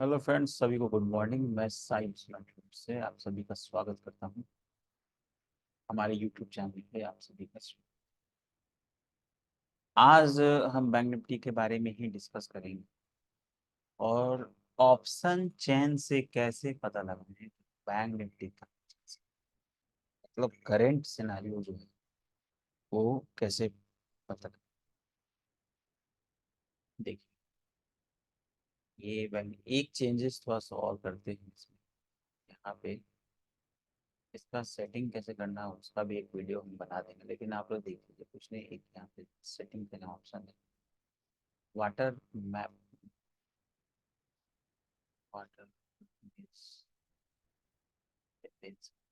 Hello friends, सभी को good morning. मैं साइंस से आप सभी का स्वागत करता हूं हमारे यूट्यूब चैनल पे। आप सभी का आज हम बैंक निफ्टी के बारे में ही डिस्कस करेंगे और ऑप्शन चेन से कैसे पता लगाएं कि बैंक निफ्टी का मतलब करेंट सिनारियो जो है वो कैसे पता करें। देखिए, ये बैंक एक चेंजेस थोड़ा सा और करते हैं इसमें। यहाँ पे इसका सेटिंग कैसे करना है उसका भी एक वीडियो हम बना देंगे, लेकिन आप लोग देख लीजिए। कुछ नहीं, एक यहाँ पे सेटिंग का ऑप्शन है, water map. Water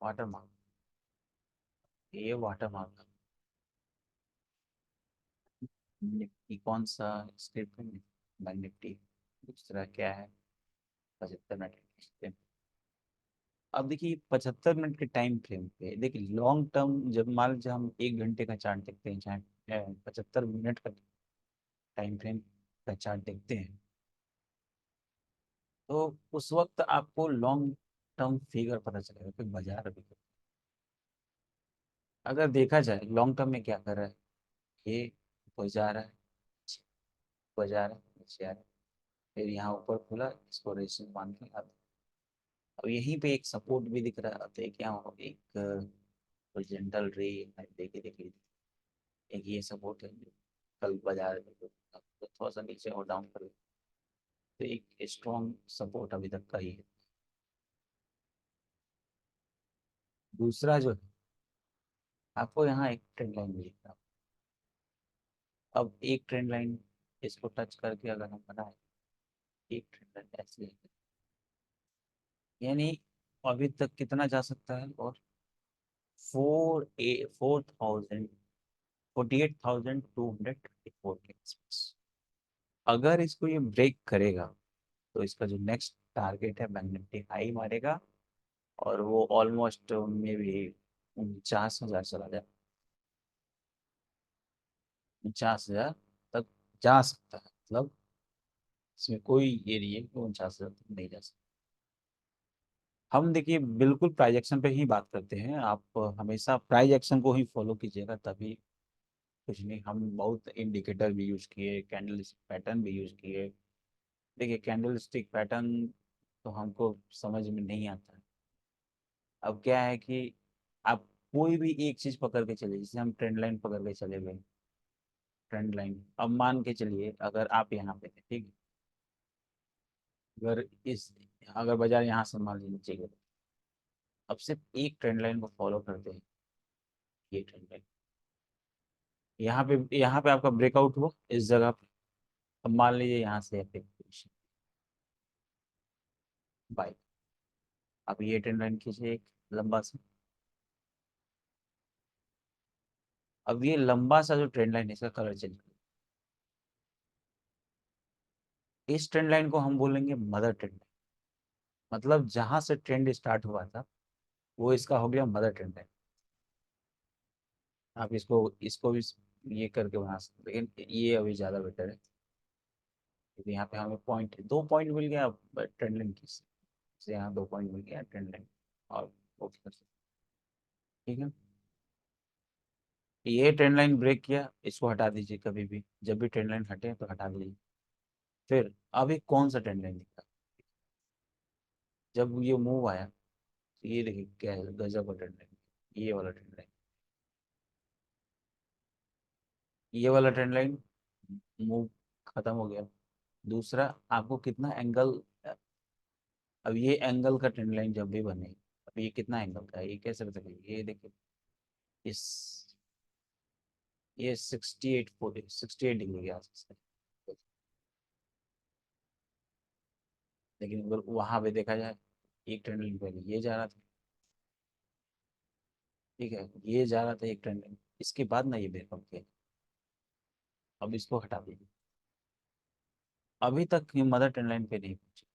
water mark, ये वाटर मार्क निफ्टी कौन सा स्क्रिप्ट है? बैंक निफ्टी दूसरा क्या है? 75 मिनट के। अब देखिए 75 मिनट के टाइम फ्रेम पे देखिए, लॉन्ग टर्म जब मान लीजिए हम 1 घंटे का चार्ट देखते हैं, चाहे 75 मिनट का टाइम फ्रेम का चार्ट देखते हैं, तो उस वक्त आपको लॉन्ग टर्म फिगर पता चलेगा कि बाजार अभी अगर देखा जाए लॉन्ग टर्म में क्या कर रहा है। ये ऊपर जा रहा है, ऊपर जा रहा है, नीचे आ रहा है, फिर यहाँ ऊपर खुला, इसको रेजिस्टेंस मान के अब यहीं पे एक सपोर्ट भी दिख रहा है। अब देखिए यहाँ एक होरिजेंटल रे, देखिए देखिए, एक ये सपोर्ट है जो कल बाजार में तो थोड़ा सा नीचे और डाउन कर, तो एक स्ट्रॉन्ग सपोर्ट अभी तक का ही है। दूसरा जो है, आपको यहाँ एक ट्रेंड लाइन भी दिख रहा है। अब एक ट्रेंड लाइन इसको टच करके अगर हम बनाए, एक ट्रेंड लाइन ऐसे है, यानी अभी तक कितना जा सकता है? और 4,000 48,224 के आसपास। अगर इसको ये ब्रेक करेगा तो इसका जो नेक्स्ट टारगेट है बैंक निफ्टी हाई मारेगा, और वो ऑलमोस्ट में भी 49,000 चला जाए। 49,000 तक जा सकता है, मतलब इसमें कोई ये नहीं है कि 49,000 तक नहीं जा सकता। हम देखिए बिल्कुल प्राइज एक्शन पे ही बात करते हैं। आप हमेशा प्राइज एक्शन को ही फॉलो कीजिएगा, तभी। कुछ नहीं, हम बहुत इंडिकेटर भी यूज किए, कैंडल पैटर्न भी यूज किए। देखिए कैंडल स्टिक पैटर्न तो हमको समझ में नहीं आता है। अब क्या है कि आप कोई भी एक चीज पकड़ के चलिए, जैसे हम ट्रेंड लाइन पकड़ के चले गए। ट्रेंड लाइन, अब मान के चलिए अगर आप यहाँ पे थे, ठीक है, अगर इस अगर बाजार यहाँ से मान लीजिए नीचे गए, अब सिर्फ एक ट्रेंड लाइन को फॉलो करते हैं। ये ट्रेंड लाइन यहाँ पे आपका ब्रेकआउट हुआ इस जगह पे। अब मान लीजिए यहाँ से बाय, अब ये ट्रेंड लाइन खींचिए एक लंबा सा। अब ये लंबा सा जो ट्रेंड लाइन है, इसका कलर चेंज करें। इस ट्रेंड लाइन को हम बोलेंगे मदर ट्रेंड लाइन। मतलब जहां से ट्रेंड स्टार्ट हुआ था वो इसका हो गया मदर ट्रेंड लाइन। आप इसको इसको भी ये करके बना सकते हैं, लेकिन ये अभी ज्यादा बेटर है, क्योंकि यहाँ पे हमें पॉइंट 2 पॉइंट मिल गया ट्रेंड लाइन की से। यहाँ 2 पॉइंट मिल गया ट्रेंड लाइन, और वो भी कर सकते हैं, ठीक है। ये ट्रेंड लाइन ब्रेक किया, इसको हटा दीजिए। कभी भी जब भी ट्रेंड लाइन हटे तो हटा दीजिए। फिर अभी कौन सा ट्रेंड लाइन दिखा? जब ये मूव आया तो ये देखिए क्या है, गजब का ट्रेंड लाइन, ये वाला ट्रेंड लाइन, ये वाला ट्रेंड लाइन मूव खत्म हो गया। दूसरा, आपको कितना एंगल, अब ये एंगल का ट्रेंड लाइन जब भी बने, अब ये कितना एंगल का है, ये कैसे पता चलेगा? ये देखिए, इस ये 68 डिग्री के आसपास है। लेकिन अगर वहां पे देखा जाए, एक ट्रेंड लाइन पहले ये जा रहा था, ठीक है, ये जा रहा था एक ट्रेंड लाइन, इसके बाद ना ये ब्रेकअप किया। अब इसको हटा दीजिए, अभी तक ये मदर ट्रेंड लाइन पे नहीं पहुंची।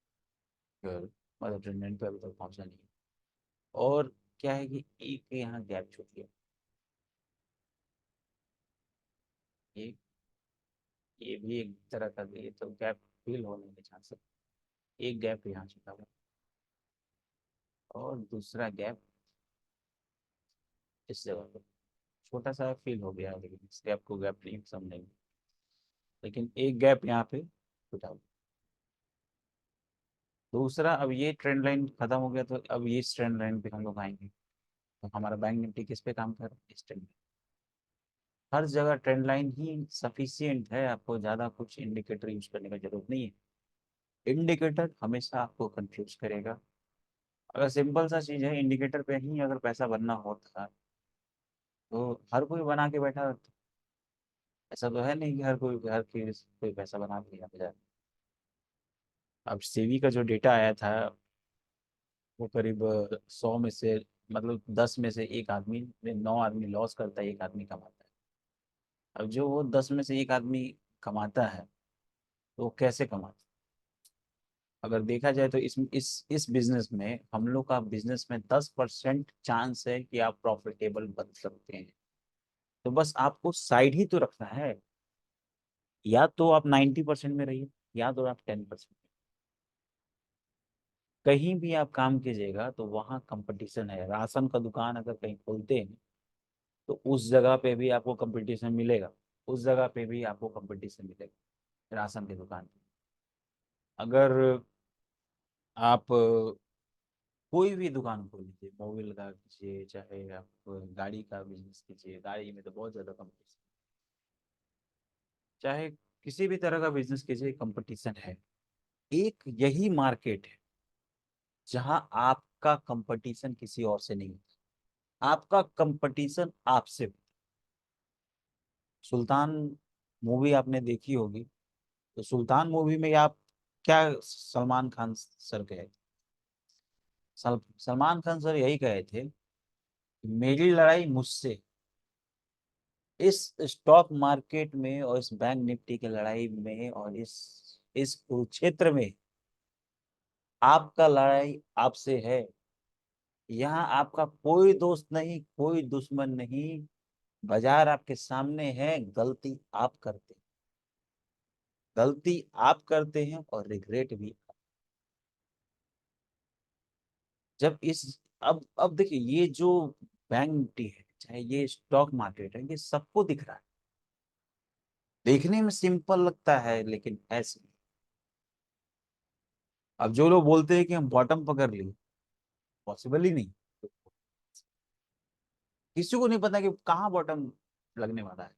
फिर मदर ट्रेंड लाइन पे अभी तक पहुंचा नहीं। और क्या है कि एक यहाँ गैप छूट गया। ये ये भी एक तरह का, ये तो गैप फिल होने के चांसेस। एक गैप यहाँ छूटा हुआ और दूसरा गैप इस जगह पे, छोटा सा फील हो गया, लेकिन इस गैप को गैप नहीं समझेंगे, लेकिन एक गैप यहाँ पे छूटा हुआ। दूसरा, अब ये ट्रेंड लाइन खत्म हो गया, तो अब ये इस ट्रेंड लाइन पे हम लोग आएंगे। तो हमारा बैंक निफ्टी किस पे काम कर रहा है? इस ट्रेंड। हर जगह ट्रेंड लाइन ही सफिशियंट है, आपको ज़्यादा कुछ इंडिकेटर यूज करने की जरूरत नहीं है। इंडिकेटर हमेशा आपको कंफ्यूज करेगा। अगर सिंपल सा चीज़ है, इंडिकेटर पे ही अगर पैसा बनना होता तो हर कोई बना के बैठा रहता। ऐसा तो है नहीं कि हर कोई पैसा बना के यहाँ पे जाए। अब सेवी का जो डेटा आया था, वो करीब 100 में से, मतलब 10 में से एक आदमी, 9 आदमी लॉस करता है, एक आदमी कमाता है। अब जो वो 10 में से एक आदमी कमाता है, तो वो कैसे कमाता है? अगर देखा जाए तो इस बिजनेस में, हम लोग का बिजनेस में 10% चांस है कि आप प्रॉफिटेबल बन सकते हैं। तो बस आपको साइड ही तो रखना है। या तो आप 90% में रहिए, या तो आप 10%। कहीं भी आप काम कीजिएगा तो वहाँ कंपटीशन है। राशन का दुकान अगर कहीं खोलते हैं, तो उस जगह पे भी आपको कंपटीशन मिलेगा, उस जगह पे भी आपको कंपटीशन मिलेगा राशन की दुकान पे। अगर आप कोई भी दुकान खोल लीजिए, मोबाइल का कीजिए, चाहे आप गाड़ी का बिजनेस कीजिए, गाड़ी में तो बहुत ज़्यादा कंपटीशन, चाहे किसी भी तरह का बिजनेस कीजिए, कंपटीशन है। एक यही मार्केट है जहां आपका कंपटीशन किसी और से नहीं होता, आपका कंपटीशन आपसे। सुल्तान मूवी आपने देखी होगी, तो सुल्तान मूवी में आप क्या सलमान खान सर कहे थे? सलमान खान सर यही कहे थे, मेरी लड़ाई मुझसे। इस स्टॉक मार्केट में और इस बैंक निफ्टी की लड़ाई में और इस कुरुक्षेत्र में आपका लड़ाई आपसे है। यहाँ आपका कोई दोस्त नहीं, कोई दुश्मन नहीं। बाजार आपके सामने है, गलती आप करते हैं और रिग्रेट भी। जब इस अब देखिए, ये जो बैंक निफ्टी है, चाहे ये स्टॉक मार्केट है, ये सबको दिख रहा है। देखने में सिंपल लगता है, लेकिन ऐसे। अब जो लोग बोलते हैं कि हम बॉटम पकड़ लिए, पॉसिबल ही नहीं। किसी को नहीं पता कि कहाँ बॉटम लगने वाला है।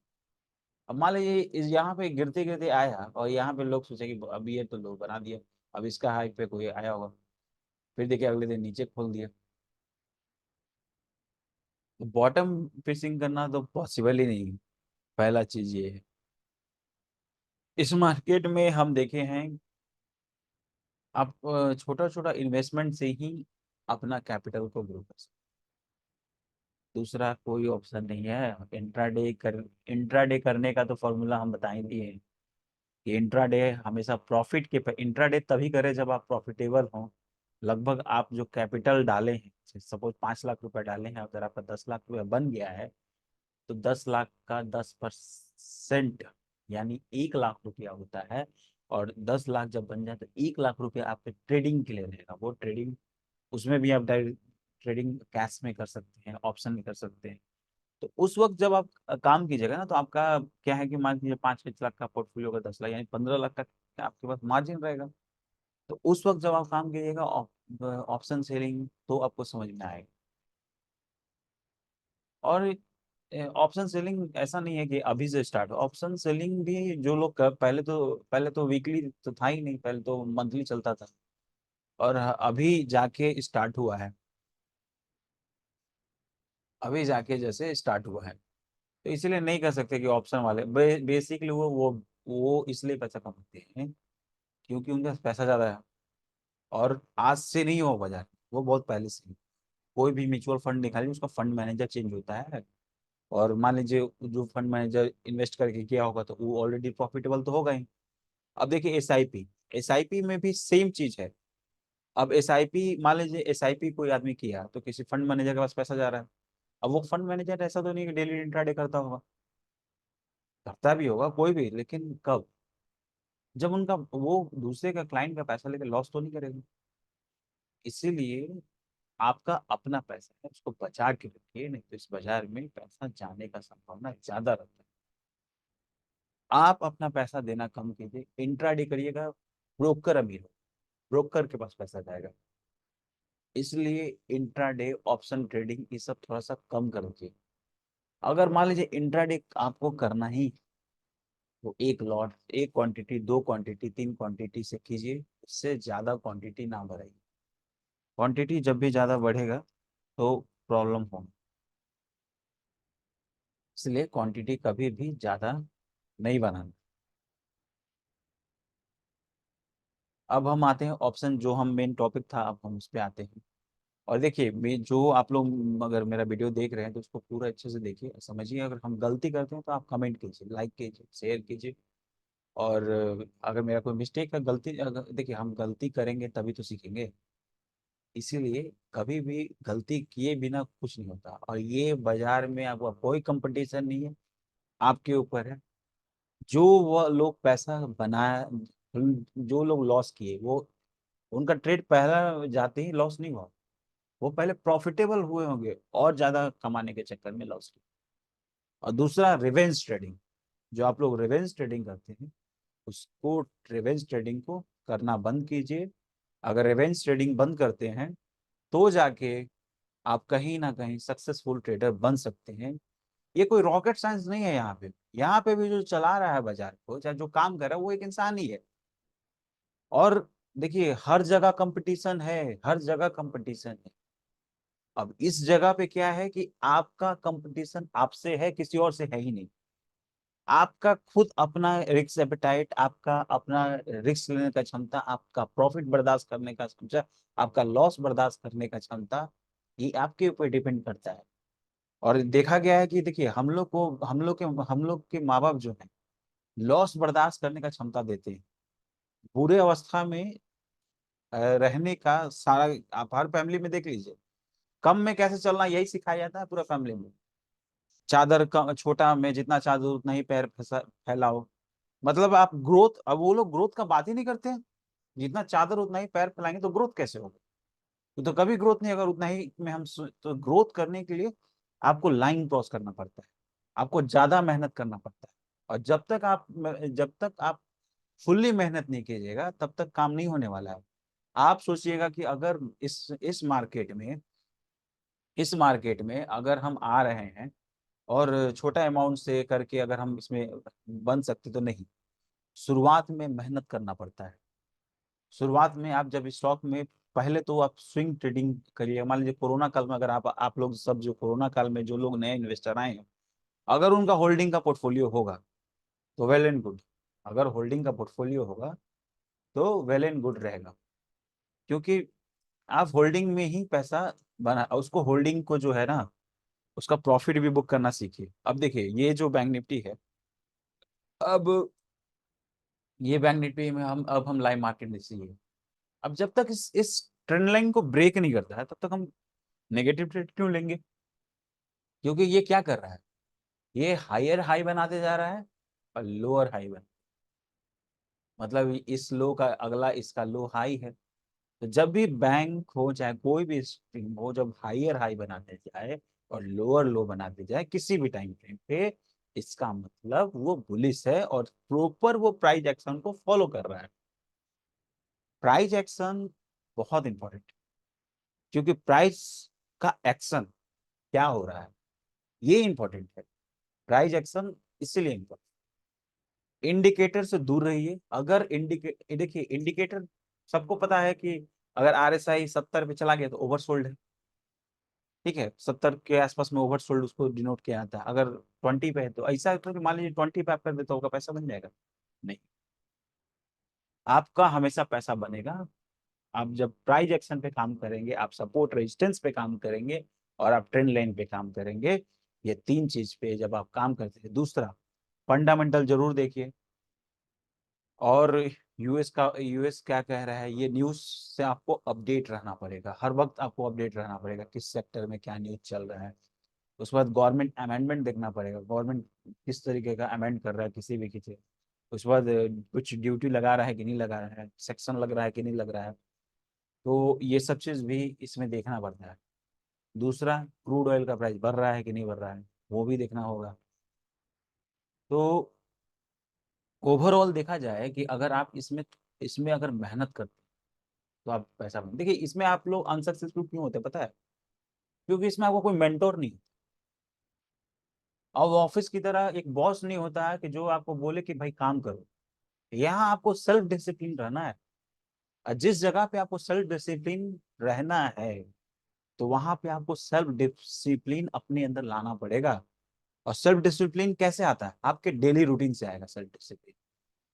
अब मान लीजिए इस यहाँ पे गिरते गिरते आया, और यहाँ पे लोग सोचे कि अब ये तो लोग बना दिया, अब इसका हाइप पे कोई आया होगा, फिर देखिए अगले दिन नीचे खोल दिया। तो बॉटम फिशिंग करना तो पॉसिबल ही नहीं है। पहला चीज ये है। इस मार्केट में हम देखे हैं, आप छोटा छोटा इन्वेस्टमेंट से ही अपना कैपिटल को ग्रो कर सकते। दूसरा कोई ऑप्शन नहीं है। इंट्राडे करने का तो फॉर्मूला हम बता ही दिए हैं कि इंट्राडे हमेशा प्रॉफिट के, इंट्राडे तभी करें जब आप प्रॉफिटेबल हों। लगभग आप जो कैपिटल डाले हैं, सपोज 5 लाख रुपए डाले हैं, अगर आपका 10 लाख रुपए बन गया है, तो 10 लाख का 10%, यानी 1 लाख रुपया होता है। और 10 लाख जब बन जाए तो 1 लाख रुपया आपके ट्रेडिंग के लिए रहेगा। वो ट्रेडिंग, उसमें भी आप डायरेक्ट ट्रेडिंग कैश में कर सकते हैं, ऑप्शन में कर सकते हैं। तो उस वक्त जब आप काम कीजिएगा ना, तो आपका क्या है कि मान लीजिए 5-6 लाख का पोर्टफोलियो का 10 लाख, यानी 15 लाख का आपके पास मार्जिन रहेगा। तो उस वक्त जब आप काम कीजिएगा ऑप्शन सेलिंग, तो आपको समझ में आएगा। और ऑप्शन सेलिंग ऐसा नहीं है कि अभी से स्टार्ट हो। ऑप्शन सेलिंग भी जो लोग कर, पहले तो वीकली तो था ही नहीं, पहले तो मंथली चलता था। और अभी जाके स्टार्ट हुआ है, अभी जाके जैसे स्टार्ट हुआ है। तो इसलिए नहीं कर सकते कि ऑप्शन वाले बेसिकली वो इसलिए पैसा कमाते हैं क्योंकि उनके पास पैसा ज्यादा है। और आज से नहीं हो बाजार, वो बहुत पहले से ही। कोई भी म्यूचुअल फंड निकालिए, उसका फंड मैनेजर चेंज होता है। और मान लीजिए जो फंड मैनेजर इन्वेस्ट करके किया होगा, तो वो ऑलरेडी प्रॉफिटेबल तो होगा ही। अब देखिए एसआईपी में भी सेम चीज है। अब एसआईपी, मान लीजिए एसआईपी कोई आदमी किया, तो किसी फंड मैनेजर के पास पैसा जा रहा है। अब वो फंड मैनेजर ऐसा तो नहीं कि डेली इंट्राडे करता होगा, करता भी होगा कोई भी, लेकिन कब? जब उनका वो दूसरे का क्लाइंट का पैसा लेकर लॉस तो नहीं करेगा। इसीलिए आपका अपना पैसा है उसको बचा के रखिए, नहीं तो इस बाजार में पैसा जाने का संभावना ज्यादा रहता है। आप अपना पैसा देना कम कीजिए, इंट्राडे करिएगा, ब्रोकर अमीर हो, ब्रोकर के पास पैसा जाएगा। इसलिए इंट्राडे ऑप्शन ट्रेडिंग ये सब थोड़ा सा कम कर दीजिए। अगर मान लीजिए इंट्राडे आपको करना ही, तो एक लॉट, एक क्वांटिटी, दो क्वांटिटी, तीन क्वांटिटी से कीजिए, उससे ज्यादा क्वांटिटी ना बढ़ाइए। क्वांटिटी जब भी ज्यादा बढ़ेगा तो प्रॉब्लम होगी। इसलिए क्वांटिटी कभी भी ज्यादा नहीं बनाना। अब हम आते हैं ऑप्शन, जो हम मेन टॉपिक था, अब हम उस पे आते हैं। और देखिए, मैं जो आप लोग अगर मेरा वीडियो देख रहे हैं तो उसको पूरा अच्छे से देखिए, समझिए। अगर हम गलती करते हैं तो आप कमेंट कीजिए, लाइक कीजिए, शेयर कीजिए। और अगर मेरा कोई मिस्टेक है, गलती, अगर देखिए हम गलती करेंगे तभी तो सीखेंगे। इसीलिए कभी भी गलती किए बिना कुछ नहीं होता। और ये बाजार में आपका कोई कंपटीशन नहीं है, आपके ऊपर है। जो वो लोग पैसा बनाया, जो लोग लॉस किए, वो उनका ट्रेड पहला जाते ही लॉस नहीं हुआ। वो पहले प्रॉफिटेबल हुए होंगे और ज्यादा कमाने के चक्कर में लॉस किया। और दूसरा रिवेंज ट्रेडिंग, जो आप लोग रिवेंज ट्रेडिंग करते हैं, उसको, रिवेंज ट्रेडिंग को करना बंद कीजिए। अगर रिवेंज ट्रेडिंग बंद करते हैं तो जाके आप कहीं ना कहीं सक्सेसफुल ट्रेडर बन सकते हैं। ये कोई रॉकेट साइंस नहीं है। यहाँ पे भी जो चला रहा है बाजार को, चाहे जो काम कर रहा है, वो एक इंसान ही है। और देखिए, हर जगह कंपटीशन है, हर जगह कंपटीशन है। अब इस जगह पे क्या है कि आपका कंपटीशन आपसे है, किसी और से है ही नहीं। आपका खुद अपना रिस्क एपेटाइट, आपका अपना रिस्क लेने का क्षमता, आपका प्रॉफिट बर्दाश्त करने का क्षमता, आपका लॉस बर्दाश्त करने का क्षमता, ये आपके ऊपर डिपेंड करता है। और देखा गया है कि देखिए, हम लोग के माँ बाप जो है, लॉस बर्दाश्त करने का क्षमता देते हैं। बुरे अवस्था में रहने का सारा, आप हर फैमिली में देख लीजिए, कम में कैसे चलना यही सिखाया जाता है पूरा फैमिली में। चादर का छोटा में, जितना चादर उतना ही पैर फैलाओ। मतलब आप ग्रोथ, अब वो लोग ग्रोथ का बात ही नहीं करते हैं। जितना चादर उतना ही पैर फैलाएंगे तो ग्रोथ कैसे होगा? तो कभी ग्रोथ नहीं। अगर उतना ही में तो ग्रोथ करने के लिए आपको लाइन क्रॉस करना पड़ता है, आपको ज्यादा मेहनत करना पड़ता है। और जब तक आप फुल्ली मेहनत नहीं कीजिएगा, तब तक काम नहीं होने वाला है। आप सोचिएगा कि अगर इस मार्केट में अगर हम आ रहे हैं और छोटा अमाउंट से करके अगर हम इसमें बन सकते तो नहीं। शुरुआत में मेहनत करना पड़ता है। शुरुआत में आप जब स्टॉक में, पहले तो आप स्विंग ट्रेडिंग करिए। मान लीजिए कोरोना काल में, अगर आप लोग सब जो कोरोना काल में जो लोग नए इन्वेस्टर आए हैं, अगर उनका होल्डिंग का पोर्टफोलियो होगा तो वेल एंड गुड। अगर होल्डिंग का पोर्टफोलियो होगा तो वेल एंड गुड रहेगा। क्योंकि आप होल्डिंग में ही पैसा बना, उसको होल्डिंग को जो है ना, उसका प्रॉफिट भी बुक करना सीखिए। अब देखिए, ये जो बैंक निफ्टी है, अब ये बैंक निफ्टी में हम लाइव मार्केट देखिए। अब जब तक इस ट्रेंड लाइन को ब्रेक नहीं करता है, तब तक हम नेगेटिव ट्रेड क्यों लेंगे? क्योंकि ये क्या कर रहा है, ये हायर हाई बनाते जा रहा है और लोअर हाई बन, मतलब इस लो का अगला इसका लो हाई है। तो जब भी बैंक हो, चाहे कोई भी स्ट्रीम हो, जब हायर हाई बनाते जाए और लोअर लो बनाते जाए किसी भी टाइम फ्रेम पे, इसका मतलब वो बुलिश है और प्रॉपर वो प्राइस एक्शन को फॉलो कर रहा है। प्राइस एक्शन बहुत इंपॉर्टेंट, क्योंकि प्राइस का एक्शन क्या हो रहा है, ये इंपॉर्टेंट है। प्राइस एक्शन इसीलिए इंपॉर्टेंट। इंडिकेटर से दूर रहिए। अगर देखिए, इंडिकेटर सबको पता है कि अगर RSI 70 पे चला गया तो ओवरसोल्ड है। ठीक है, 70 के आसपास में ओवरसोल्ड उसको डिनोट किया जाता है। अगर 20 पे है तो ऐसा है, तो मान लीजिए 20 पे आप कर देते हो, आपका पैसा बन जाएगा? नहीं, आपका हमेशा पैसा बनेगा। आप जब प्राइस एक्शन पे काम करेंगे, आप सपोर्ट रेजिस्टेंस पे काम करेंगे, और आप ट्रेंड लाइन पे काम करेंगे। ये तीन चीज पे जब आप काम करते हैं। दूसरा, फंडामेंटल जरूर देखिए। और यूएस क्या कह रहा है, ये न्यूज से आपको अपडेट रहना पड़ेगा। हर वक्त आपको अपडेट रहना पड़ेगा किस सेक्टर में क्या न्यूज चल रहा है। उसके बाद गवर्नमेंट अमेंडमेंट देखना पड़ेगा, गवर्नमेंट किस तरीके का अमेंड कर रहा है किसी भी चीज। उसके बाद कुछ ड्यूटी लगा रहा है कि नहीं लगा रहा है, सेक्शन लग रहा है कि नहीं लग रहा है, तो ये सब चीज़ भी इसमें देखना पड़ता है। दूसरा, क्रूड ऑयल का प्राइस बढ़ रहा है कि नहीं बढ़ रहा है, वो भी देखना होगा। तो ओवरऑल देखा जाए कि अगर आप इसमें इसमें अगर मेहनत करते हैं, तो आप पैसा बन, देखिए इसमें आप लोग अनसक्सेसफुल क्यों होते हैं पता है? क्योंकि इसमें आपको कोई मेंटोर नहीं, और ऑफिस की तरह एक बॉस नहीं होता है कि जो आपको बोले कि भाई काम करो। यहाँ आपको सेल्फ डिसिप्लिन रहना है, और जिस जगह पे आपको सेल्फ डिसिप्लिन रहना है, तो वहां पे आपको सेल्फ डिसिप्लिन अपने अंदर लाना पड़ेगा। और सेल्फ डिसिप्लिन कैसे आता है? आपके डेली रूटीन से आएगा सेल्फ डिसिप्लिन।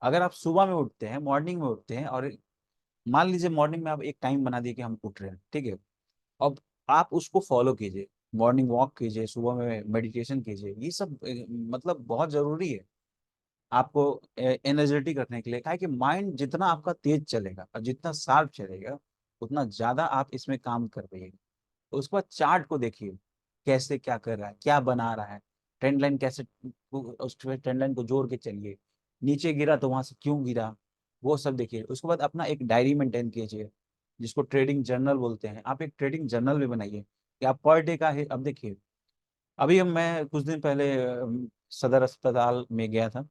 अगर आप सुबह में उठते हैं, मॉर्निंग में उठते हैं, और मान लीजिए मॉर्निंग में आप एक टाइम बना दिए कि हम उठ रहे हैं, ठीक है, अब आप उसको फॉलो कीजिए। मॉर्निंग वॉक कीजिए, सुबह में मेडिटेशन कीजिए, ये सब मतलब बहुत जरूरी है आपको एनर्जेटिक रखने के लिए। क्या है कि माइंड जितना आपका तेज चलेगा और जितना शार्प चलेगा, उतना ज्यादा आप इसमें काम कर पाइएगा। तो उसके बाद चार्ट को देखिए, कैसे क्या कर रहा है, क्या बना रहा है, ट्रेंड लाइन कैसे, उस ट्रेंड लाइन को जोड़ के चलिए। नीचे गिरा तो वहां से क्यों गिरा, वो सब देखिए। उसके बाद अपना एक डायरी मेंटेन कीजिए, जिसको ट्रेडिंग जर्नल बोलते हैं। आप एक ट्रेडिंग जर्नल भी बनाइए कि आप पर डे का है। अब देखिए, अभी मैं कुछ दिन पहले सदर अस्पताल में गया था,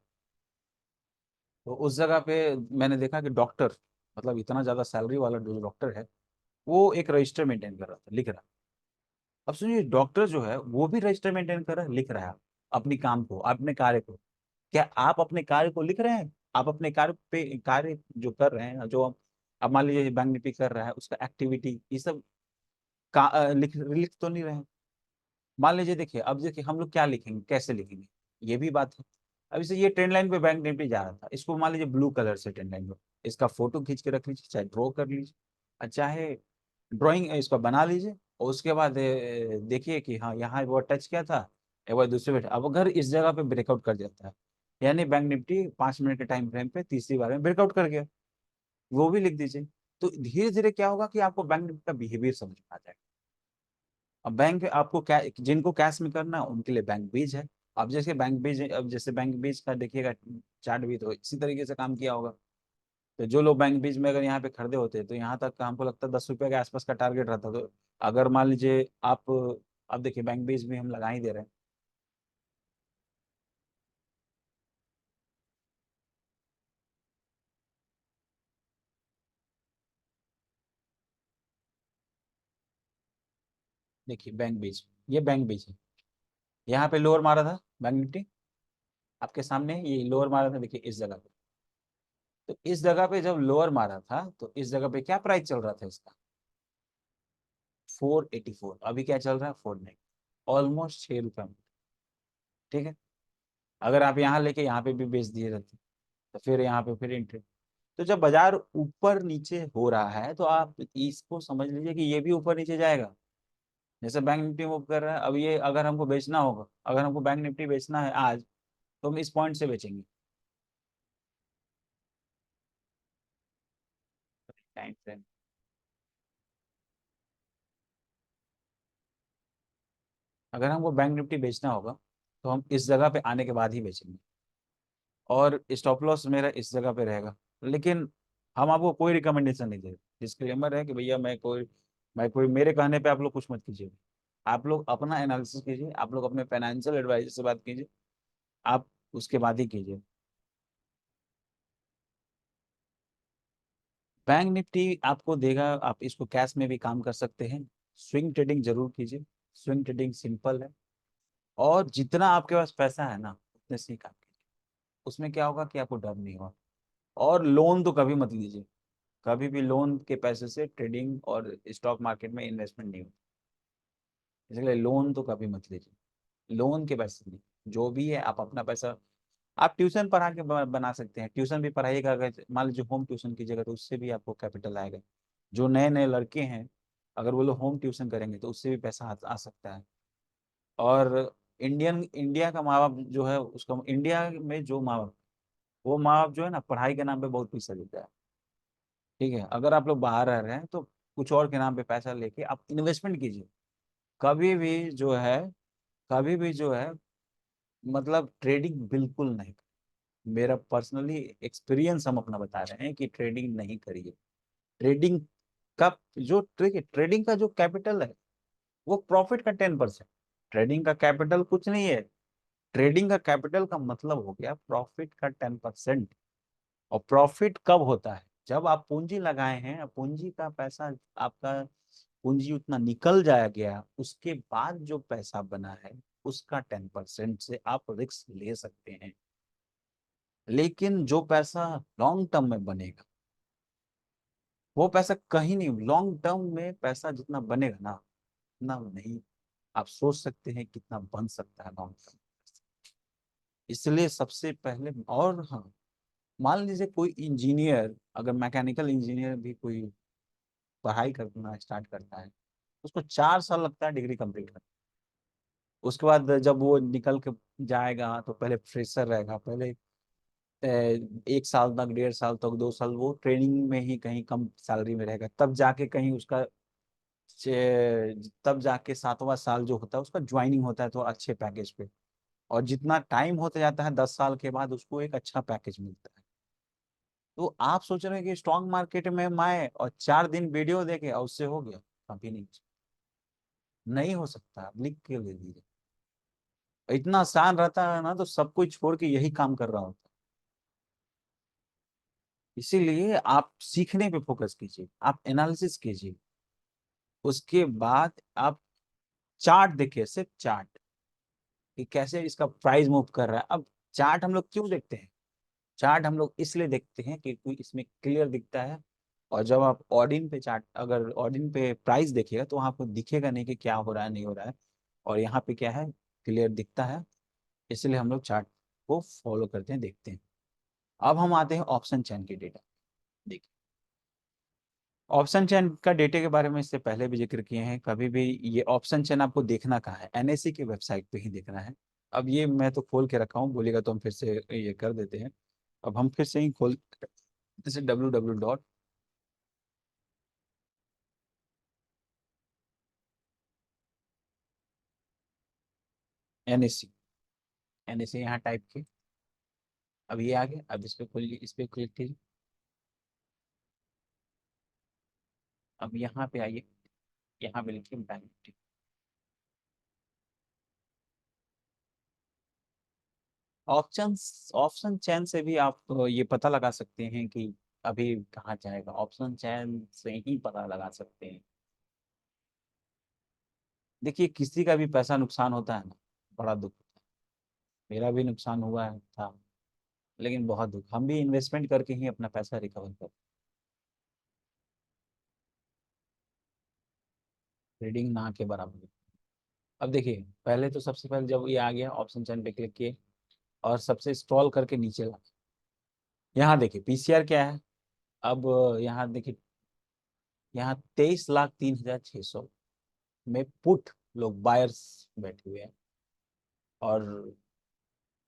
तो उस जगह पे मैंने देखा कि डॉक्टर, मतलब इतना ज्यादा सैलरी वाला जो डॉक्टर है, वो एक रजिस्टर मेंटेन कर रहा था, लिख रहा। अब सुनिए, डॉक्टर जो है वो भी रजिस्टर मेंटेन कर रहा है, लिख रहा है अपनी काम को, अपने कार्य को। क्या आप अपने कार्य को लिख रहे हैं? आप अपने कार्य पे कार्य जो कर रहे हैं, जो अब मान लीजिए बैंक निफ्टी कर रहा है, उसका एक्टिविटी ये सब लिख लिख तो नहीं रहे हैं। मान लीजिए, देखिए अब देखिए हम लोग क्या लिखेंगे, कैसे लिखेंगे, ये भी बात है। अब इसे ये ट्रेंड लाइन पे बैंक निफ्टी जा रहा था, इसको मान लीजिए ब्लू कलर से ट्रेंड लाइन पे, इसका फोटो खींच के रख लीजिए, चाहे ड्रॉ कर लीजिए, और चाहे ड्राइंग इसको बना लीजिए। और उसके बाद देखिए कि हाँ यहाँ वो टच किया था, एक बार दूसरे पे, अब अगर इस जगह पे ब्रेकआउट कर जाता है, यानी बैंक निफ्टी 5 मिनट के टाइम फ्रेम पे तीसरी बार में ब्रेकआउट कर गया, वो भी लिख दीजिए। तो धीरे धीरे क्या होगा कि आपको बैंक निफ्टी का बिहेवियर समझ में आ जाएगा। अब बैंक आपको क्या, जिनको कैश में करना है उनके लिए बैंक बीज है। अब जैसे बैंक बीज, अब जैसे बैंक बीज का देखिएगा चार्ट भी तो इसी तरीके से काम किया होगा। तो जो लोग बैंक बीज में अगर यहाँ पे खरीदे होते, तो यहाँ तक का हमको लगता है 10 रुपये के आसपास का टारगेट रहता। तो अगर मान लीजिए आप, अब देखिए बैंक बीज में हम लगा ही दे रहे हैं। देखिए बैंक बीज, ये बैंक बीज है, यहाँ पे लोअर मारा था बैंक निफ्टी, आपके सामने ये लोअर मारा था, देखिए इस जगह पे। तो इस जगह पे जब लोअर मारा था, तो इस जगह पे क्या प्राइस चल रहा था इसका? 484। अभी क्या चल रहा है? 49। ऑलमोस्ट 6 रुपये में। ठीक है, अगर आप यहाँ लेके यहाँ पे भी बेच दिए रहते, तो फिर यहाँ पे फिर एंट्री। तो जब बाजार ऊपर नीचे हो रहा है, तो आप इसको समझ लीजिए कि ये भी ऊपर नीचे जाएगा। जैसे बैंक निफ्टी मूव कर रहा है, अब ये अगर हमको बेचना होगा, अगर हमको बैंक निफ्टी बेचना है आज, तो हम इस पॉइंट से बेचेंगे। टाइम फ्रेम, अगर हमको बैंक निफ्टी बेचना होगा, तो हम इस जगह पे आने के बाद ही बेचेंगे, और स्टॉप लॉस मेरा इस जगह पे रहेगा। लेकिन हम आपको कोई रिकमेंडेशन नहीं दे रहे, डिस्क्लेमर है कि भैया मैं कोई मेरे कहने पे आप लोग कुछ मत कीजिए। आप लोग अपना एनालिसिस कीजिए, आप लोग अपने फाइनेंशियल एडवाइजर से बात कीजिए, आप उसके बाद ही कीजिए। बैंक निफ्टी आपको देगा, आप इसको कैश में भी काम कर सकते हैं। स्विंग ट्रेडिंग जरूर कीजिए, स्विंग ट्रेडिंग सिंपल है, और जितना आपके पास पैसा है ना, उतने से ही काम कीजिए। उसमें क्या होगा कि आपको डर नहीं होगा। और लोन तो कभी मत लीजिए, कभी भी लोन के पैसे से ट्रेडिंग और स्टॉक मार्केट में इन्वेस्टमेंट नहीं होती, इसलिए लोन तो कभी मत लीजिए। लोन के पैसे नहीं, जो भी है आप अपना पैसा, आप ट्यूशन पढ़ा के बना सकते हैं। ट्यूशन भी पढ़ाइएगा, अगर मान लीजिए होम ट्यूशन कीजिएगा, तो उससे भी आपको कैपिटल आएगा। जो नए नए लड़के हैं, अगर वो लोग होम ट्यूशन करेंगे, तो उससे भी पैसा आ सकता है। और इंडिया का माँ बाप जो है, उसका इंडिया में जो माँ बाप, वो माँ बाप जो है ना, पढ़ाई के नाम पे बहुत पैसा देता है। ठीक है, अगर आप लोग बाहर रह रहे हैं, तो कुछ और के नाम पे पैसा लेके आप इन्वेस्टमेंट कीजिए। कभी भी जो है, कभी भी जो है, मतलब ट्रेडिंग बिल्कुल नहीं। मेरा पर्सनली एक्सपीरियंस हम अपना बता रहे हैं कि ट्रेडिंग नहीं करिए। ट्रेडिंग का ट्रेडिंग का जो कैपिटल है वो प्रॉफिट का 10%। ट्रेडिंग का कैपिटल कुछ नहीं है। ट्रेडिंग का कैपिटल का मतलब हो गया प्रॉफिट का 10%। और प्रॉफिट कब होता है? जब आप पूंजी लगाए हैं, पूंजी का पैसा आपका, पूंजी उतना निकल जाया गया, उसके बाद जो पैसा बना है उसका 10% से आप रिस्क ले सकते हैं। लेकिन जो पैसा लॉन्ग टर्म में बनेगा वो पैसा कहीं नहीं, लॉन्ग टर्म में पैसा जितना बनेगा ना उतना नहीं आप सोच सकते हैं कितना बन सकता है लॉन्ग टर्म। इसलिए सबसे पहले, और हाँ, मान लीजिए कोई इंजीनियर, अगर मैकेनिकल इंजीनियर भी कोई पढ़ाई करना स्टार्ट करता है, उसको 4 साल लगता है डिग्री कंप्लीट करने। उसके बाद जब वो निकल के जाएगा तो पहले फ्रेशर रहेगा, पहले 1 साल तक, 1.5 साल तक, 2 साल वो ट्रेनिंग में ही कहीं कम सैलरी में रहेगा, तब जाके कहीं उसका तब जाके 7वां साल जो होता है उसका ज्वाइनिंग होता है तो अच्छे पैकेज पे। और जितना टाइम होते जाता है 10 साल के बाद उसको एक अच्छा पैकेज मिलता है। तो आप सोच रहे हैं कि स्टॉक मार्केट में मैं और 4 दिन वीडियो देखे और उससे हो गया? कभी नहीं, नहीं हो सकता। आप लिख के ले लीजिए। इतना आसान रहता है ना तो सब कुछ छोड़ के यही काम कर रहा होता। इसीलिए आप सीखने पे फोकस कीजिए, आप एनालिसिस कीजिए। उसके बाद आप चार्ट देखिए, सिर्फ चार्ट, कि कैसे इसका प्राइस मूव कर रहा है। अब चार्ट हम लोग क्यों देखते हैं? चार्ट हम लोग इसलिए देखते हैं कि कोई इसमें क्लियर दिखता है। और जब आप ऑर्डिन पे चार्ट, अगर ऑर्डिन पे प्राइस देखिएगा तो वहाँ आपको दिखेगा नहीं कि क्या हो रहा है नहीं हो रहा है। और यहाँ पे क्या है, क्लियर दिखता है। इसलिए हम लोग चार्ट को फॉलो करते हैं, देखते हैं। अब हम आते हैं ऑप्शन चैन के डेटा। देखिए, ऑप्शन चैन का डेटा के बारे में इससे पहले भी जिक्र किए हैं। कभी भी ये ऑप्शन चैन आपको देखना कहाँ है, एनएससी की वेबसाइट पे ही देखना है। अब ये मैं तो खोल के रखा हूँ, बोलेगा तो हम फिर से ये कर देते हैं। अब हम फिर से ही खोल, जैसे www.nsc, एनएससी यहाँ टाइप किए। अब ये आ गया। अब इस पे खोलिए, इस पे क्लिक कीजिए। अब यहाँ पे आइए, यहाँ पे लिखिए बैंक निफ्टी। ऑप्शन ऑप्शन चैन से भी आप ये पता लगा सकते हैं कि अभी कहाँ जाएगा। ऑप्शन चैन से ही पता लगा सकते हैं। देखिए, किसी का भी पैसा नुकसान होता है ना, बड़ा दुख होता है। मेरा भी नुकसान हुआ है था, लेकिन बहुत दुख, हम भी इन्वेस्टमेंट करके ही अपना पैसा रिकवर कर। ट्रेडिंग ना के बराबर। अब देखिए, पहले तो सबसे पहले जब ये आ गया ऑप्शन चैन पे क्लिक किए और सबसे स्क्रॉल करके नीचे ला, यहाँ देखिए पीसीआर क्या है। अब यहाँ देखिए, यहाँ 23,03,600 में पुट लोग बायर्स बैठे हुए हैं। और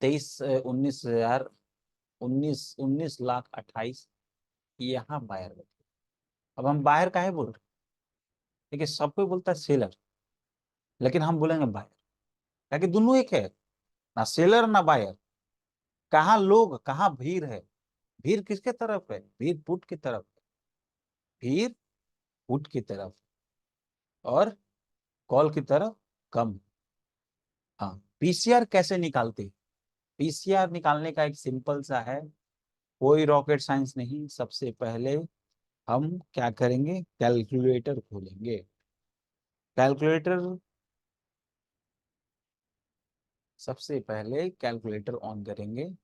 19,28 यहाँ बायर बैठे। अब हम बायर का है बोल रहे हैं। देखिए, सब कोई बोलता है सेलर, लेकिन हम बोलेंगे बायर, ताकि दोनों एक है, ना सेलर ना बायर। कहाँ लोग, कहाँ भीड़ है? भीड़ किसके तरफ है? भीड़ पुट की तरफ है। भीड़ पुट की तरफ, और कॉल की तरफ कम। हाँ, पीसीआर कैसे निकालते? पीसीआर निकालने का एक सिंपल सा है, कोई रॉकेट साइंस नहीं। सबसे पहले हम क्या करेंगे, कैलकुलेटर खोलेंगे। कैलकुलेटर, सबसे पहले कैलकुलेटर ऑन करेंगे।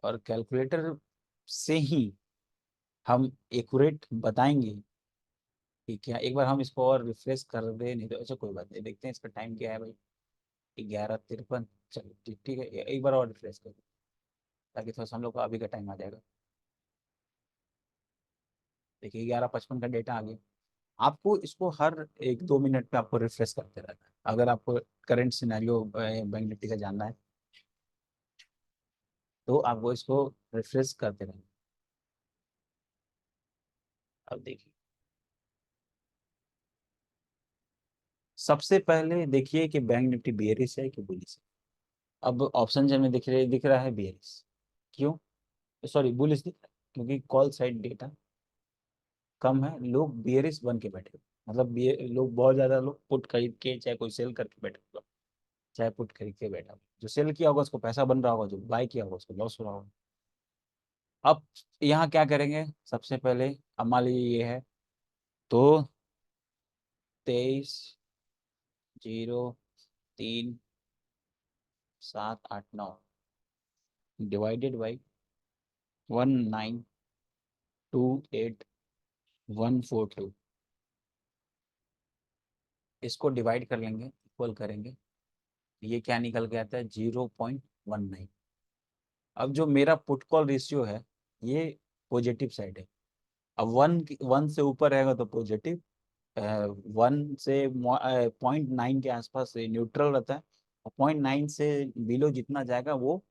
और कैलकुलेटर से ही हम एक्यूरेट बताएंगे कि क्या। एक बार हम इसको और रिफ्रेश कर दे, नहीं तो अच्छा कोई बात नहीं, देखते हैं इसका टाइम क्या है भाई। 11:53। चलो ठीक, ठीक है, एक बार और रिफ्रेश कर दो, ताकि थोड़ा सा हम लोग को अभी का टाइम आ जाएगा। देखिए, 11:55 का डेटा आ गया। आपको इसको हर 1-2 मिनट पे आपको रिफ्रेश करते रहना है, अगर आपको करंट सिनेरियो बैंक निफ्टी का जानना है तो आपको इसको रिफ्रेश करते रहना। अब देखिए, सबसे पहले देखिए कि बैंक निफ्टी बेयरिश है कि बुलिश है। अब ऑप्शन में दिख रहा है बेयरिश। क्यों? सॉरी, बुलिश दिख रहा है क्योंकि कॉल साइड डेटा कम है, लोग बियरिश बन के बैठे, मतलब लोग बहुत ज्यादा लोग पुट खरीद के, चाहे कोई सेल करके बैठे होगा, चाहे पुट खरीद के बैठा हो। जो सेल किया होगा उसको पैसा बन रहा होगा, जो बाय किया होगा उसको लॉस हो रहा होगा। अब यहाँ क्या करेंगे सबसे पहले, अब मान लीजिए ये है, तो 23,0,3,7,8,9 डिवाइडेड बाई 19,28,142, इसको डिवाइड कर लेंगे, इक्वल करेंगे, ये क्या निकल के आता है? 0.19। अब जो मेरा पुट कॉल रेशियो है ये पॉजिटिव साइड है। अब वन वन से ऊपर रहेगा तो पॉजिटिव, वन से 0.9 के आसपास से न्यूट्रल रहता है, और 0.9 से बिलो जितना जाएगा वो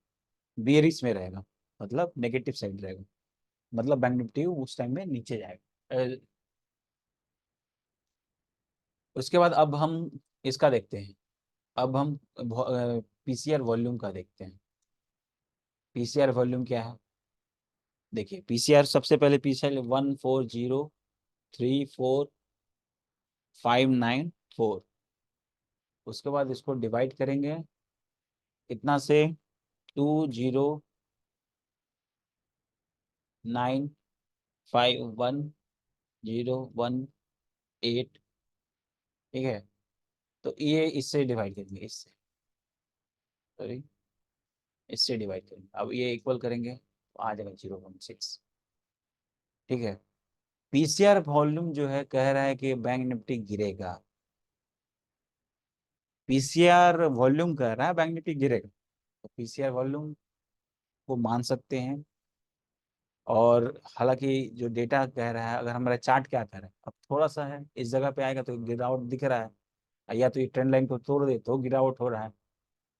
बेयरिश में रहेगा, मतलब नेगेटिव साइड रहेगा, मतलब बैंक निफ्टी उस टाइम में नीचे जाएगा। उसके बाद अब हम इसका देखते हैं, अब हम पीसीआर वॉल्यूम का देखते हैं। पीसीआर वॉल्यूम क्या है? देखिए पीसीआर, सबसे पहले पीसीआर 1403459 उसके बाद इसको डिवाइड करेंगे इतना से 2095101 8, ठीक है? तो ये इससे डिवाइड करेंगे, इससे, सॉरी, इससे डिवाइड करेंगे, अब ये इक्वल करेंगे तो आ जाएगा 0.6, ठीक है? पीसीआर वॉल्यूम जो है कह रहा है कि बैंक निफ्टी गिरेगा, पीसीआर वॉल्यूम कह रहा है बैंक निफ्टी गिरेगा, तो पीसीआर वॉल्यूम को मान सकते हैं। और हालांकि जो डेटा कह रहा है, अगर हमारा चार्ट क्या कह रहा है, अब थोड़ा सा है इस जगह पे आएगा तो गिरावट दिख रहा है, या तो ये ट्रेंड लाइन को तोड़ दे तो गिरावट हो रहा है,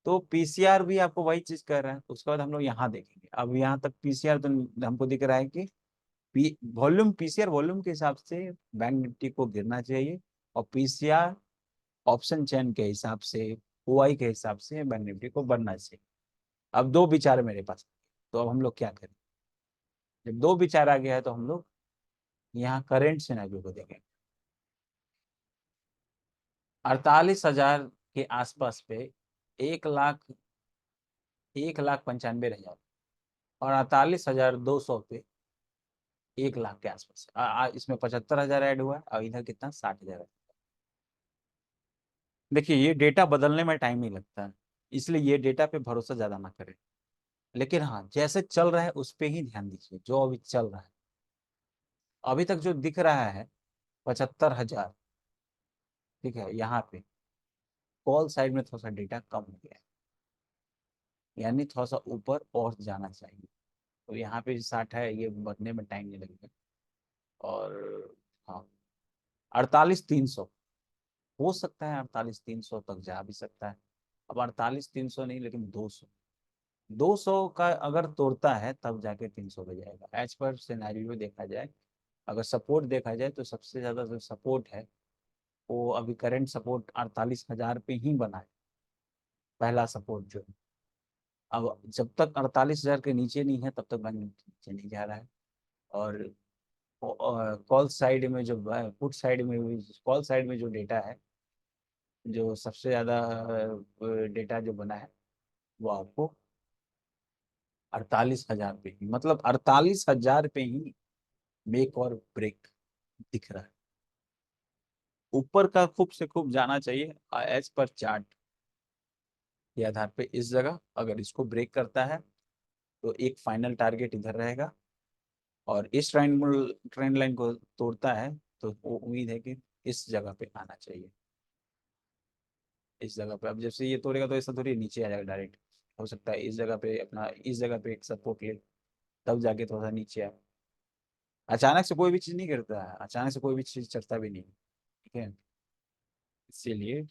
तो पीसीआर भी आपको वही चीज कर रहा है। उसके बाद हम लोग यहाँ देखेंगे, अब यहाँ तक पीसीआर तो हमको दिख रहा है कि वॉल्यूम, पीसीआर वॉल्यूम के हिसाब से बैंक निफ्टी को गिरना चाहिए, और पीसीआर ऑप्शन चेन के हिसाब से, ओआई के हिसाब से बैंक निफ्टी को बढ़ना चाहिए। अब दो विचार मेरे पास, तो अब हम लोग क्या करें? जब दो विचार आ गया है तो हम लोग यहाँ करेंट सिनेरियो को देखें। 48,000 के आसपास पे 1,95,000, और 48,200 पे 1 लाख के आसपास, इसमें 75,000 ऐड हुआ है, और इधर कितना? 60,000। देखिए ये डेटा बदलने में टाइम नहीं लगता है, इसलिए ये डेटा पे भरोसा ज्यादा ना करें, लेकिन हाँ जैसे चल रहा है उस पे ही ध्यान दीजिए, जो अभी चल रहा है। अभी तक जो दिख रहा है 75,000, ठीक है? यहाँ पे कॉल साइड में थोड़ा सा डेटा कम हो गया है, यानी थोड़ा सा ऊपर और जाना चाहिए, तो यहाँ पे 60 है, ये बढ़ने में टाइम नहीं लगेगा। और हाँ, 48,300 हो सकता है, 48,300 तक जा भी सकता है। अब 48,300 नहीं, लेकिन 200, 200 का अगर तोड़ता है तब जाके 300 पे जाएगा, एज पर सिनेरियो देखा जाए। अगर सपोर्ट देखा जाए तो सबसे ज्यादा जो सपोर्ट है वो अभी करंट सपोर्ट 48,000 पे ही बना है, पहला सपोर्ट जो है। अब जब तक 48,000 के नीचे नहीं है तब तक बैंक निफ्टी नीचे नहीं जा रहा है। और कॉल साइड में जो, पुट साइड में, कॉल साइड में जो डेटा है, जो सबसे ज्यादा डेटा जो बना है वो आपको 48,000 पे ही, मतलब 48,000 पे ही मेक और ब्रेक दिख रहा है। ऊपर का खूब से खूब जाना चाहिए एज पर चार्ट के आधार पे, इस जगह अगर इसको ब्रेक करता है तो एक फाइनल टारगेट इधर रहेगा, और इस ट्रेंड लाइन को तोड़ता है तो वो उम्मीद है कि इस जगह पे आना चाहिए, इस जगह पे। अब जैसे ये तोड़ेगा तो ऐसा थोड़ी नीचे आ जाएगा डायरेक्ट, हो सकता है इस जगह पे अपना, इस जगह पे एक सपोर्ट ले, तब जाके थोड़ा सा नीचे आए। अचानक से कोई भी चीज नहीं गिरता है, अचानक से कोई भी चीज चढ़ता भी नहीं, ठीक है? इसीलिए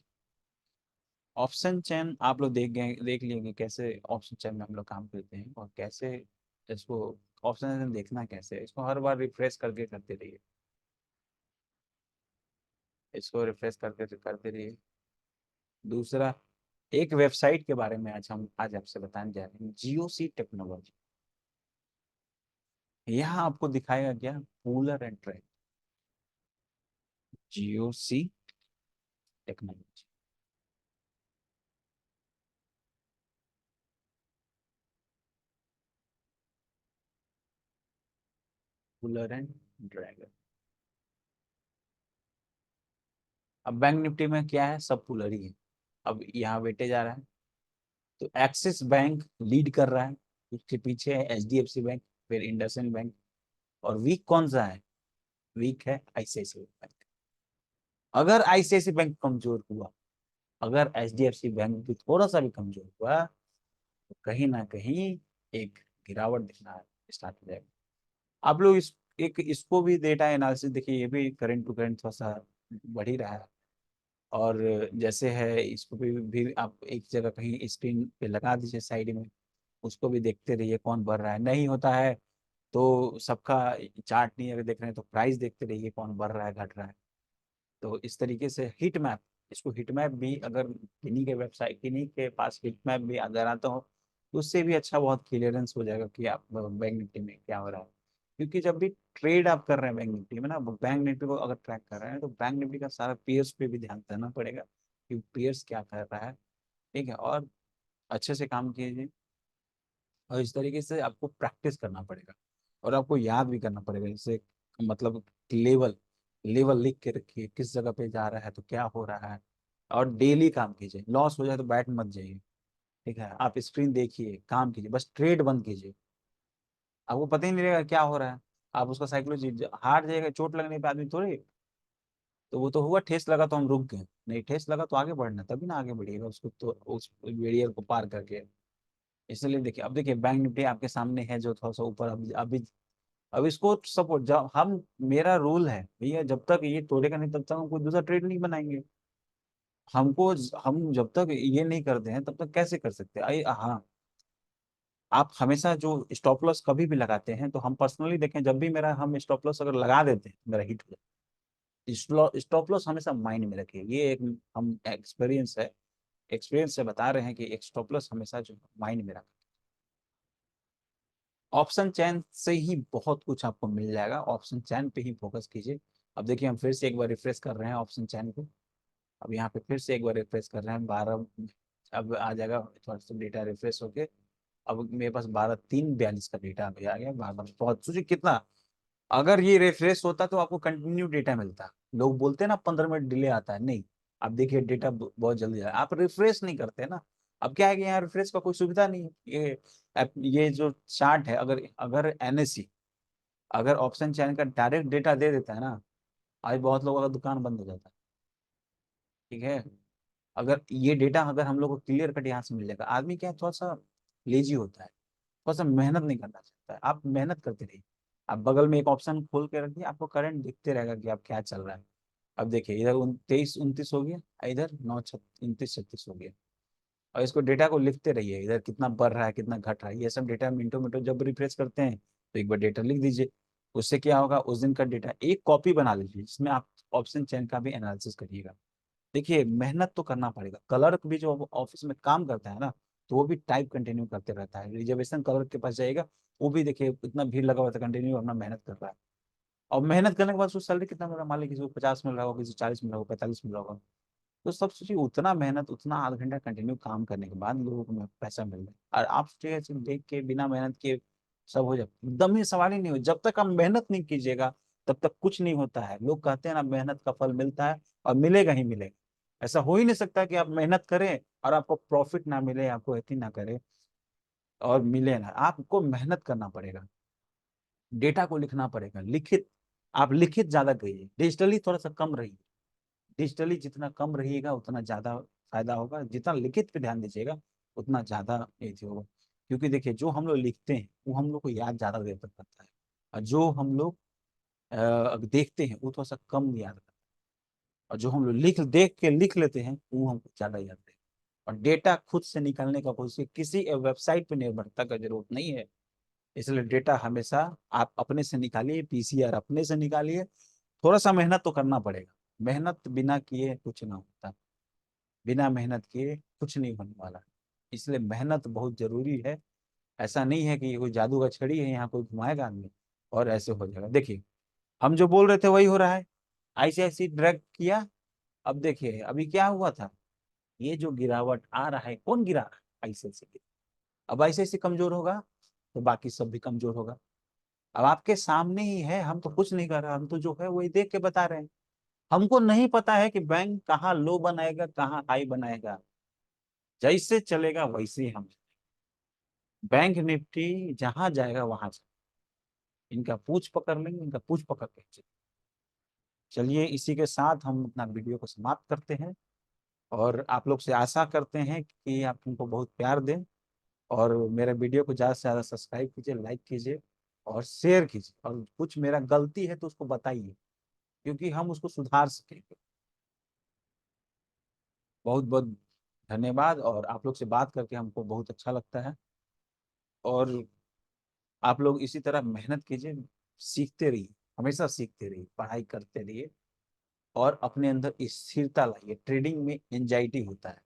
ऑप्शन चेन आप लोग देख लेंगे कैसे ऑप्शन चेन में हम लोग काम करते हैं, और कैसे इसको ऑप्शन चेन देखना कैसे है, इसको हर बार रिफ्रेश करके करते रहिए, इसको रिफ्रेश करके करते रहिए। दूसरा, एक वेबसाइट के बारे में आज आपसे बताने जा रहे हैं, जियो सी टेक्नोलॉजी। यहाँ आपको दिखाएगा क्या, cooler and track, Jio C technology. Cooler and dragon. अब बैंक निफ्टी में क्या है, सब कूलर ही है। अब यहाँ वेटे जा रहा है, तो एक्सिस बैंक लीड कर रहा है, उसके पीछे है एचडीएफसी बैंक, फिर इंडसइंड बैंक। और वीक कौन सा है, वीक है आईसीआईसीआई बैंक। अगर आईसीआईसीआई बैंक कमजोर हुआ, अगर एचडीएफसी बैंक भी थोड़ा सा भी कमजोर हुआ, तो कहीं ना कहीं एक गिरावट दिखना स्टार्ट हो जाएगा। आप लोग इस एक इसको भी डेटा एनालिसिस देखिए, ये भी करंट टू करंट थोड़ा सा बढ़ ही रहा है। और जैसे है इसको भी आप एक जगह कहीं स्क्रीन पे लगा दीजिए साइड में, उसको भी देखते रहिए कौन बढ़ रहा है, नहीं होता है तो सबका चार्ट नहीं अगर देख रहे हैं तो प्राइस देखते रहिए कौन बढ़ रहा है घट रहा है। तो इस तरीके से हीट मैप, इसको हीट मैप भी अगर किन्हीं के वेबसाइट, किन्हीं के पास हीट मैप भी अगर आता हो, तो उससे भी अच्छा बहुत क्लियरेंस हो जाएगा कि आप बैंक निफ्टी में क्या हो रहा है। क्योंकि जब भी ट्रेड आप कर रहे हैं बैंक निफ्टी में ना, बैंक निफ्टी को अगर ट्रैक कर रहे हैं तो बैंक निफ्टी का सारा पीयर्स पे भी ध्यान देना पड़ेगा कि पीयर्स क्या कर रहा है। ठीक है, और अच्छे से काम कीजिए, और इस तरीके से आपको प्रैक्टिस करना पड़ेगा, और आपको याद भी करना पड़ेगा। जैसे मतलब लेवल, लेवल लिख के रखिए किस जगह पे जा रहा है तो क्या हो रहा है, और डेली काम कीजिए। लॉस हो जाए तो बैठ मत जाइए, ठीक है, आप स्क्रीन देखिए, काम कीजिए, बस ट्रेड बंद कीजिए। आपको पता ही नहीं रहेगा क्या हो रहा है। आप उसका साइकोलॉजी, हार जाएगा, चोट लगने पे आदमी थोड़ी, तो वो तो हुआ ठेस लगा तो हम रुक गए, नहीं ठेस लगा तो आगे बढ़ना, तभी ना आगे बढ़िएगा उसको, तो उस बैरियर को पार करके। इसलिए देखिए, अब देखिए बैंक निफ्टी आपके सामने है जो थोड़ा सा ऊपर, अभी अब इसको सपोर्ट, जब हम, मेरा रूल है भैया, जब तक ये तोड़ेगा नहीं तब तक हम कोई दूसरा ट्रेड नहीं बनाएंगे। हमको, हम जब तक ये नहीं करते हैं तब तक कैसे कर सकते हैं। हाँ, आप हमेशा जो स्टॉप लॉस कभी भी लगाते हैं, तो हम पर्सनली देखें, जब भी मेरा, हम स्टॉप लॉस अगर लगा देते हैं मेरा हिट हो जाए, स्टॉप लॉस हमेशा माइंड में रखिए, ये एक हम एक्सपीरियंस है, एक्सपीरियंस से बता रहे हैं कि एक स्टॉप लॉस हमेशा जो माइंड में रखें। ऑप्शन चैन से ही बहुत कुछ आपको मिल जाएगा, ऑप्शन चैन पे ही फोकस कीजिए। अब देखिए हम फिर से एक बार रिफ्रेश कर रहे हैं ऑप्शन चैन को। अब यहाँ पे फिर से एक बार रिफ्रेश कर रहे हैं, 12, अब आ जाएगा थोड़ा सा डेटा रिफ्रेश होके। अब मेरे पास 12/3/42 का डेटा अभी आ गया, 12, बहुत सोचिए कितना। अगर ये रिफ्रेश होता तो आपको कंटिन्यू डेटा मिलता। लोग बोलते हैं ना 15 मिनट डिले आता है, नहीं, अब देखिए डेटा बहुत जल्दी आया, आप रिफ्रेश नहीं करते ना। अब क्या है कि यहाँ रिफ्रेश का कोई सुविधा नहीं है। ये जो चार्ट है, अगर अगर एनएससी अगर ऑप्शन चैन का डायरेक्ट डेटा दे देता है ना, आज बहुत लोगों का दुकान बंद हो जाता है। ठीक है, अगर ये डेटा अगर हम लोग को क्लियर कट यहाँ से मिल जाएगा, आदमी क्या है, थोड़ा सा लेजी होता है, थोड़ा सा मेहनत नहीं करना चाहता है, आप मेहनत करते रहिए। आप बगल में एक ऑप्शन खोल के रखिए, आपको करंट दिखते रहेगा कि आप क्या चल रहा है। अब देखिए इधर 23-29 हो गया, इधर 29-36 हो गया। और इसको डेटा को लिखते रहिए, इधर कितना बढ़ रहा है कितना घट रहा है, ये सब डेटा मिनटों मिनटों जब रिफ्रेश करते हैं तो एक बार डेटा लिख दीजिए। उससे क्या होगा, उस दिन का डेटा एक कॉपी बना लीजिए जिसमें आप ऑप्शन चेन का भी एनालिसिस करिएगा। देखिए मेहनत तो करना पड़ेगा, क्लर्क भी जो ऑफिस में काम करता है ना, तो वो भी टाइप कंटिन्यू करते रहता है, रिजर्वेशन क्लर्क के पास जाएगा, वो भी देखिए इतना भीड़ लगा हुआ था, कंटिन्यू अपना मेहनत कर रहा है। और मेहनत करने के बाद उसको सैलरी कितना मिल रहा है, मान लीजिए किसी को 50 मिल रहा होगा, किसी को 40 मिल रहा होगा, 45 मिल रहा होगा। तो सब सोचिए, उतना मेहनत, उतना आधा घंटा कंटिन्यू काम करने के बाद लोगों को पैसा मिल रहा है, और आप सोचिए सिर्फ देख के बिना मेहनत के सब हो जाए, एकदम ही सवाल ही नहीं हो। जब तक आप मेहनत नहीं कीजिएगा तब तक कुछ नहीं होता है। लोग कहते हैं ना मेहनत का फल मिलता है, और मिलेगा ही मिलेगा। ऐसा हो ही नहीं सकता कि आप मेहनत करें और आपको प्रॉफिट ना मिले, आपको यकीन ना करे और मिले ना। आपको मेहनत करना पड़ेगा, डेटा को लिखना पड़ेगा, लिखित, आप लिखित ज्यादा करिए, डिजिटली थोड़ा सा कम रहिए। डिजिटली जितना कम रहिएगा उतना ज्यादा फायदा होगा, जितना लिखित पे ध्यान दीजिएगा उतना ज्यादा ये होगा। क्योंकि देखिए जो हम लोग लिखते हैं वो हम लोग को याद ज्यादा देर तक करता है, और जो हम लोग देखते हैं वो थोड़ा सा कम याद करता है, और जो हम लोग देख के लिख लेते हैं वो हमको ज्यादा याद है। और डेटा खुद से निकालने का कोई किसी वेबसाइट पर निर्भरता का जरूरत नहीं है। इसलिए डेटा हमेशा आप अपने से निकालिए, पीसीआर अपने से निकालिए। थोड़ा सा मेहनत तो करना पड़ेगा, मेहनत बिना किए कुछ ना होता, बिना मेहनत किए कुछ नहीं होने वाला। इसलिए मेहनत बहुत जरूरी है। ऐसा नहीं है कि ये कोई जादू का छड़ी है यहाँ कोई घुमाएगा आदमी। और ऐसे हो जाएगा। देखिए हम जो बोल रहे थे वही हो रहा है, ऐसे ड्रैग किया। अब देखिए अभी क्या हुआ था, ये जो गिरावट आ रहा है, कौन गिरा रहा है? आईसीआईसी। अब आईसीआईसी कमजोर होगा तो बाकी सब भी कमजोर होगा। अब आपके सामने ही है, हम तो कुछ नहीं कर रहे, हम तो जो है वही देख के बता रहे हैं। हमको नहीं पता है कि बैंक कहाँ लो बनाएगा कहाँ हाई बनाएगा, जैसे चलेगा वैसे ही हम। बैंक निफ्टी जहां जाएगा वहां जाएगा, इनका पूछ पकड़ लेंगे, इनका पूछ पकड़ के चलिए। इसी के साथ हम अपना वीडियो को समाप्त करते हैं, और आप लोग से आशा करते हैं कि आप उनको बहुत प्यार दें, और मेरे वीडियो को ज़्यादा से ज़्यादा सब्सक्राइब कीजिए, लाइक कीजिए और शेयर कीजिए, और कुछ मेरा गलती है तो उसको बताइए, क्योंकि हम उसको सुधार सकेंगे। बहुत बहुत धन्यवाद, और आप लोग से बात करके हमको बहुत अच्छा लगता है। और आप लोग इसी तरह मेहनत कीजिए, सीखते रहिए, हमेशा सीखते रहिए, पढ़ाई करते रहिए, और अपने अंदर स्थिरता लाइए। ट्रेडिंग में एंजाइटी होता है,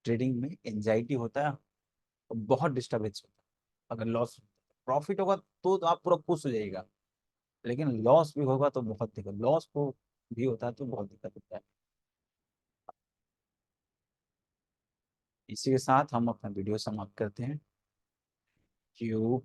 ट्रेडिंग में एंजाइटी होता है, और बहुत डिस्टर्बेंस होता है। अगर लॉस, प्रॉफिट होगा तो आप पूरा खुश हो जाएगा, लेकिन लॉस भी होगा तो बहुत दिक्कत, लॉस को भी होता है तो बहुत दिक्कत होता है। इसी के साथ हम अपना वीडियो समाप्त करते हैं। क्यों